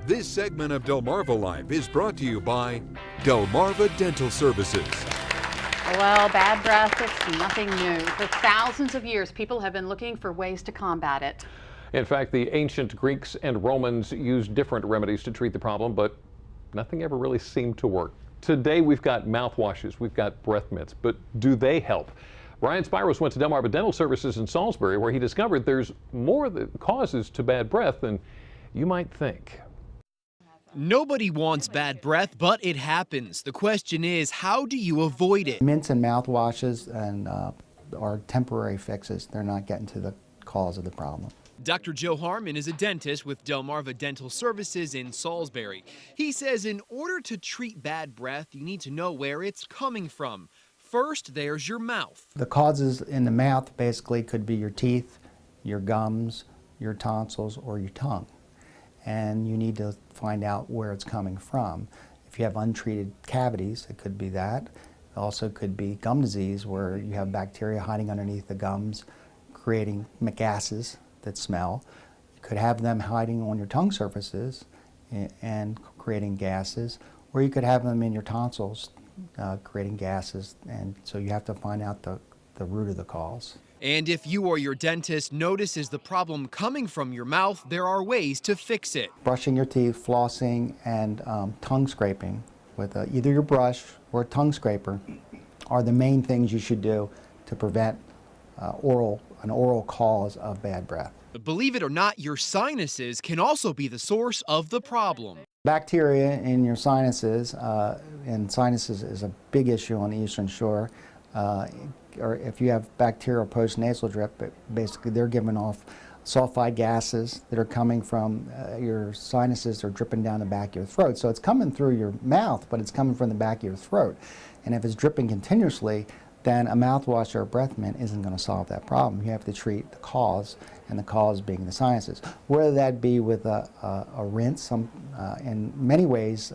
This segment of Delmarva Life is brought to you by Delmarva Dental Services. Well, bad breath, it's nothing new. For thousands of years, people have been looking for ways to combat it. In fact, the ancient Greeks and Romans used different remedies to treat the problem, but nothing ever really seemed to work. Today, we've got mouthwashes, we've got breath mints, but do they help? Brian Spiros went to Delmarva Dental Services in Salisbury, where he discovered there's more that causes to bad breath than you might think. Nobody wants bad breath, but it happens. The question is, how do you avoid it? Mints and mouthwashes are temporary fixes. They're not getting to the cause of the problem. Dr. Joe Harmon is a dentist with Delmarva Dental Services in Salisbury. He says in order to treat bad breath, you need to know where it's coming from. First, there's your mouth. The causes in the mouth basically could be your teeth, your gums, your tonsils, or your tongue. And you need to find out where it's coming from. If you have untreated cavities, it could be that. It also could be gum disease, where you have bacteria hiding underneath the gums, creating gases that smell. You could have them hiding on your tongue surfaces and creating gases, or you could have them in your tonsils creating gases, and so you have to find out the root of the cause. And if you or your dentist notices the problem coming from your mouth, there are ways to fix it. Brushing your teeth, flossing, and tongue scraping with either your brush or a tongue scraper are the main things you should do to prevent an oral cause of bad breath. Believe it or not, your sinuses can also be the source of the problem. Bacteria in your sinuses, and sinuses is a big issue on the Eastern Shore. Or if you have bacterial postnasal drip, basically they're giving off sulfide gases that are coming from your sinuses. They're dripping down the back of your throat. So it's coming through your mouth, but it's coming from the back of your throat. And if it's dripping continuously, then a mouthwash or a breath mint isn't going to solve that problem. You have to treat the cause, and the cause being the sinuses. Whether that be with a rinse, in many ways,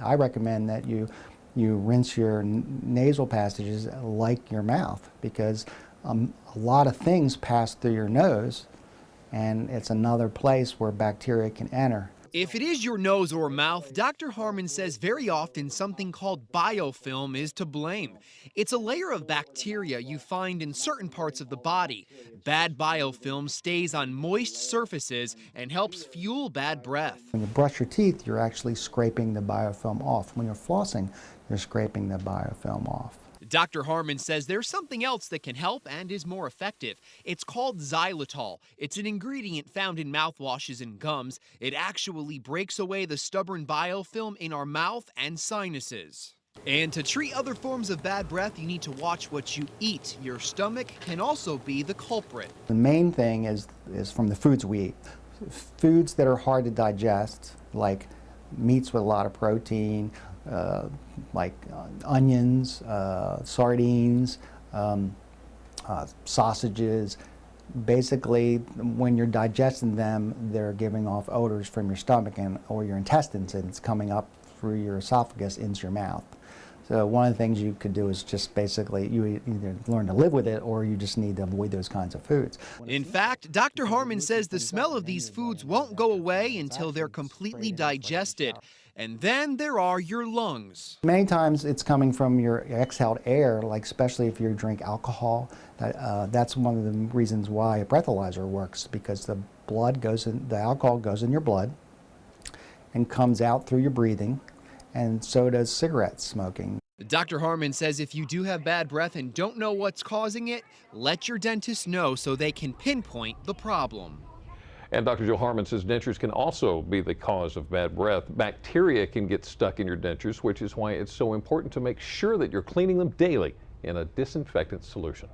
I recommend that you rinse your nasal passages like your mouth, because a lot of things pass through your nose, and it's another place where bacteria can enter. If it is your nose or mouth, Dr. Harmon says very often something called biofilm is to blame. It's a layer of bacteria you find in certain parts of the body. Bad biofilm stays on moist surfaces and helps fuel bad breath. When you brush your teeth, you're actually scraping the biofilm off. When you're flossing, you're scraping the biofilm off. Dr. Harmon says there's something else that can help and is more effective. It's called xylitol. It's an ingredient found in mouthwashes and gums. It actually breaks away the stubborn biofilm in our mouth and sinuses. And to treat other forms of bad breath, you need to watch what you eat. Your stomach can also be the culprit. The main thing is from the foods we eat. Foods that are hard to digest, like meats with a lot of protein, like onions, sardines, sausages. Basically, when you're digesting them, they're giving off odors from your stomach or your intestines, and it's coming up through your esophagus into your mouth. So one of the things you could do is just basically you either learn to live with it, or you just need to avoid those kinds of foods. In fact, Dr. Harmon says the smell of these foods won't go away until they're completely digested. And then there are your lungs. Many times it's coming from your exhaled air, like especially if you drink alcohol. That's one of the reasons why a breathalyzer works, because the alcohol goes in your blood and comes out through your breathing, and so does cigarette smoking. Dr. Harmon says if you do have bad breath and don't know what's causing it, let your dentist know so they can pinpoint the problem. And Dr. Joe Harmon says dentures can also be the cause of bad breath. Bacteria can get stuck in your dentures, which is why it's so important to make sure that you're cleaning them daily in a disinfectant solution.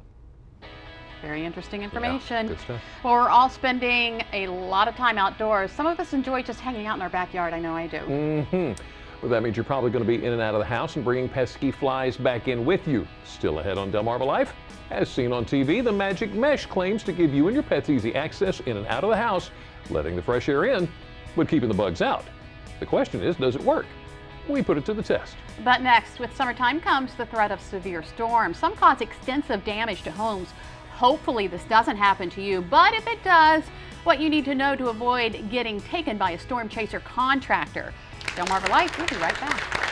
Very interesting information. Yeah, good stuff. Well, we're all spending a lot of time outdoors. Some of us enjoy just hanging out in our backyard. I know I do. Well, that means you're probably going to be in and out of the house and bringing pesky flies back in with you. Still ahead on Delmarva Life. As seen on TV, the Magic Mesh claims to give you and your pets easy access in and out of the house, letting the fresh air in, but keeping the bugs out. The question is, does it work? We put it to the test. But next, with summertime comes the threat of severe storms. Some cause extensive damage to homes. Hopefully this doesn't happen to you, but if it does, what you need to know to avoid getting taken by a storm chaser contractor. Delmarva Life, we'll be right back.